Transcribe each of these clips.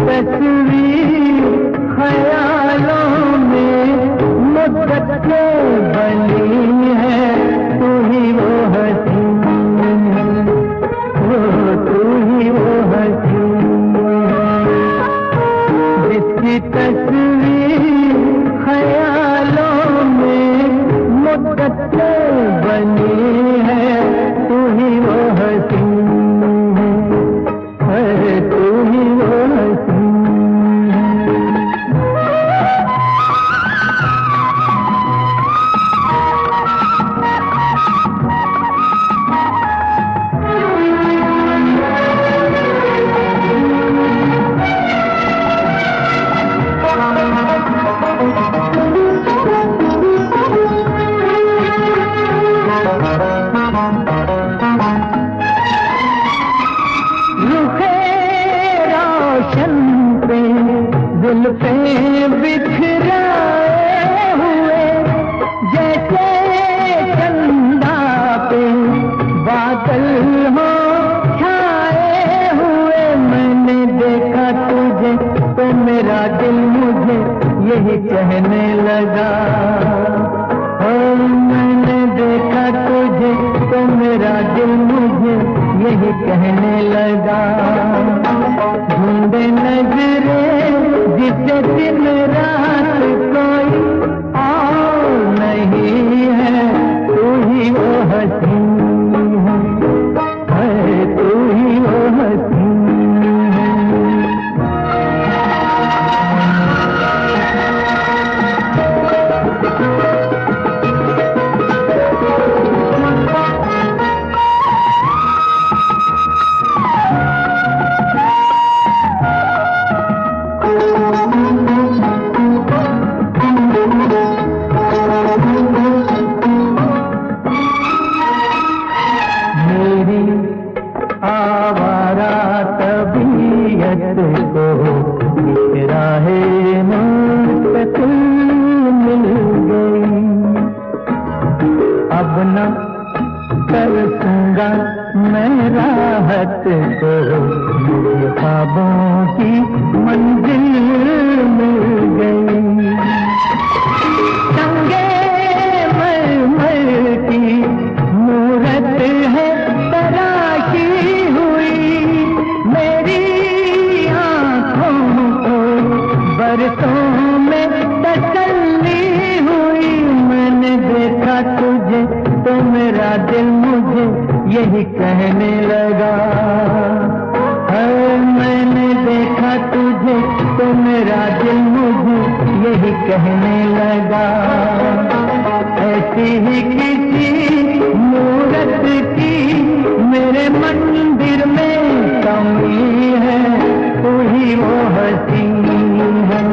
तस्वीर ख्यालों में मुद्दत के बनी है, तू ही वो हसी है, तू ही वो हसी है जिसकी तस्वीर ख्यालों में मुद्दत के बनी है, तू ही वो हसी है, तू ही वो हसी। जुल्फे बिखराए हुए जैसे चंदा पे बादल हो छाए हुए, मैंने देखा तुझे तो मेरा दिल मुझे यही कहने लगा, मैंने देखा तुझे तो मेरा दिल मुझे यही कहने लगा। ढूंढे नजरें जिसे दिन रात कोई और नहीं है, तू ही वो हसी है, तू ही वो हसी है। आवारा तबीयत को राहे मुस्तकिल मिल गई, अब न तरसूंगा मैं राहत को, मुझे ख्वाबों की मंजिल मिल गई। संगे मरमर की मूरत है तराशी हुई, मेरी आँखों को बरसों में तसल्ली हुई, मैंने देखा तुझे तो मेरा दिल मुझे यही कहने लगा, मैंने देखा तुझे तो मेरा दिल मुझे यही कहने लगा। ऐसी ही किसी मूरत की मेरे मंदिर में कमी है, तू ही वो हसी है,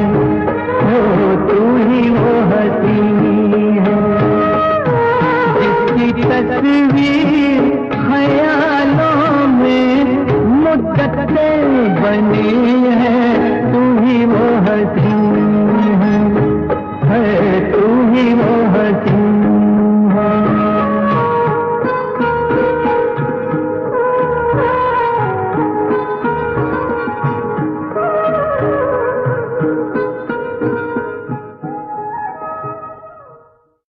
तू ही वो हसी है जिसकी तस्वीर ख्यालों में मुद्दत से बनी है, तू ही वो हसी